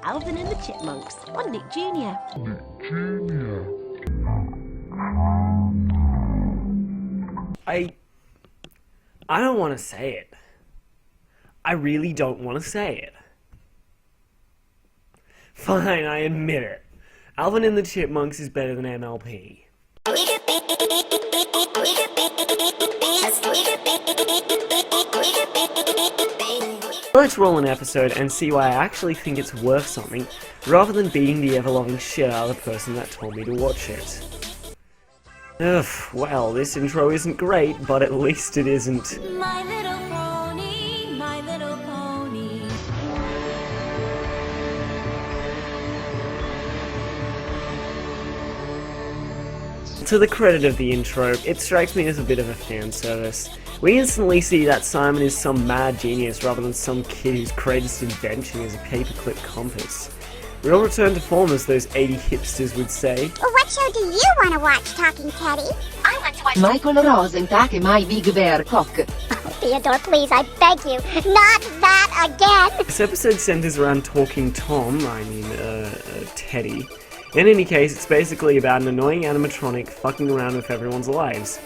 Alvin and the Chipmunks on Nick Jr. I don't want to say it. I really don't want to say it. Fine, I admit it. Alvin and the Chipmunks is better than MLP. Let's roll an episode and see why I actually think it's worth something, rather than beating the ever-loving shit out of the person that told me to watch it. Ugh, well, this intro isn't great, but at least it isn't. My little pony, my little pony. To the credit of the intro, it strikes me as a bit of a fan service. We instantly see that Simon is some mad genius rather than some kid whose greatest invention is a paperclip compass. We all return to form, as those 80 hipsters would say. Well, what show do you want to watch, Talking Teddy? I want to watch Michael Rosenthal and my Big Bear Cock. Oh, Theodore, please, I beg you, not that again! This episode centers around Talking Teddy. In any case, it's basically about an annoying animatronic fucking around with everyone's lives.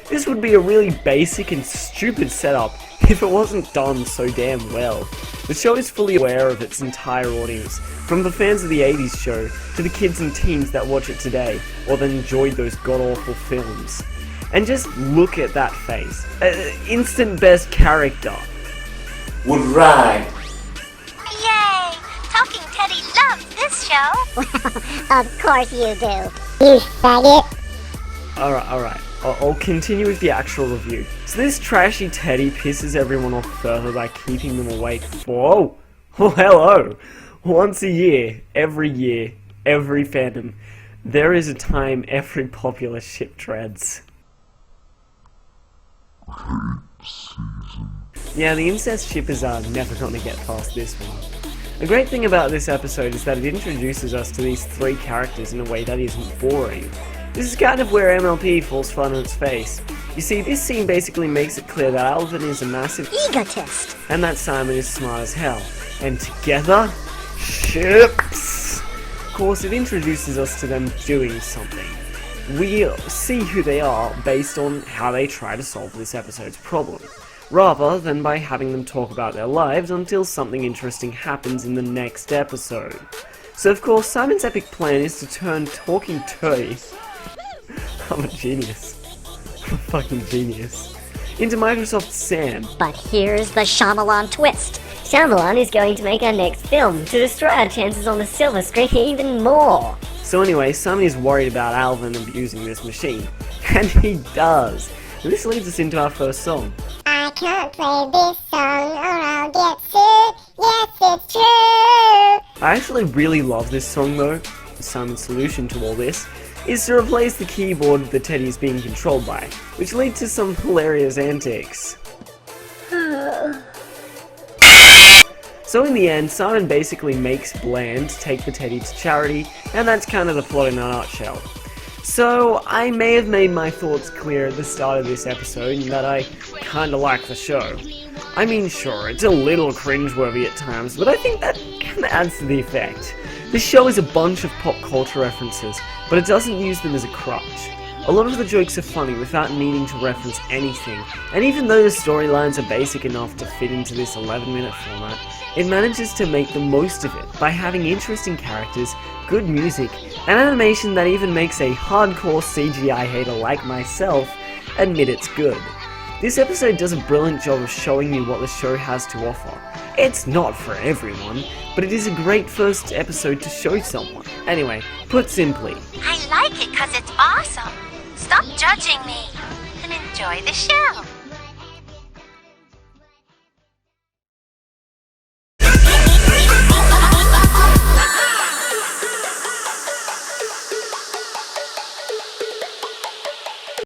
This would be a really basic and stupid setup if it wasn't done so damn well. The show is fully aware of its entire audience, from the fans of the 80s show to the kids and teens that watch it today, or that enjoyed those god-awful films. And just look at that face. Instant best character. Would ride. Yay! Talking Teddy loves this show! Well, of course you do. You faggot. Alright. I'll continue with the actual review. So this trashy Teddy pisses everyone off further by keeping them awake for... Oh, hello! Once a year, every fandom, there is a time every popular ship treads. Yeah, the incest shippers are never gonna get past this one. The great thing about this episode is that it introduces us to these three characters in a way that isn't boring. This is kind of where MLP falls flat on its face. You see, this scene basically makes it clear that Alvin is a massive Egotist. and that Simon is smart as hell. And together, ships! Of course, it introduces us to them doing something. We see who they are based on how they try to solve this episode's problem, rather than by having them talk about their lives until something interesting happens in the next episode. So of course, Simon's epic plan is to turn Talking Teddy I'm a genius. I'm a fucking genius. Into Microsoft Sam. But here's the Shyamalan twist. Shyamalan is going to make our next film to destroy our chances on the silver screen even more. So anyway, Simon is worried about Alvin abusing this machine. And he does. And this leads us into our first song. I can't play this song or I'll get sued. Yes, it's true. I actually really love this song though. Simon's solution to all this is to replace the keyboard the Teddy is being controlled by, which leads to some hilarious antics. So in the end, Simon basically makes Bland take the Teddy to charity, and that's kind of the plot in a nutshell. So I may have made my thoughts clear at the start of this episode in that I kinda like the show. I mean, sure, it's a little cringeworthy at times, but I think that kinda adds to the effect. This show is a bunch of pop culture references, but it doesn't use them as a crutch. A lot of the jokes are funny without needing to reference anything, and even though the storylines are basic enough to fit into this 11-minute format, it manages to make the most of it by having interesting characters, good music, and animation that even makes a hardcore CGI hater like myself admit it's good. This episode does a brilliant job of showing you what the show has to offer. It's not for everyone, but it is a great first episode to show someone. Anyway, put simply, I like it because it's awesome. Stop judging me and enjoy the show.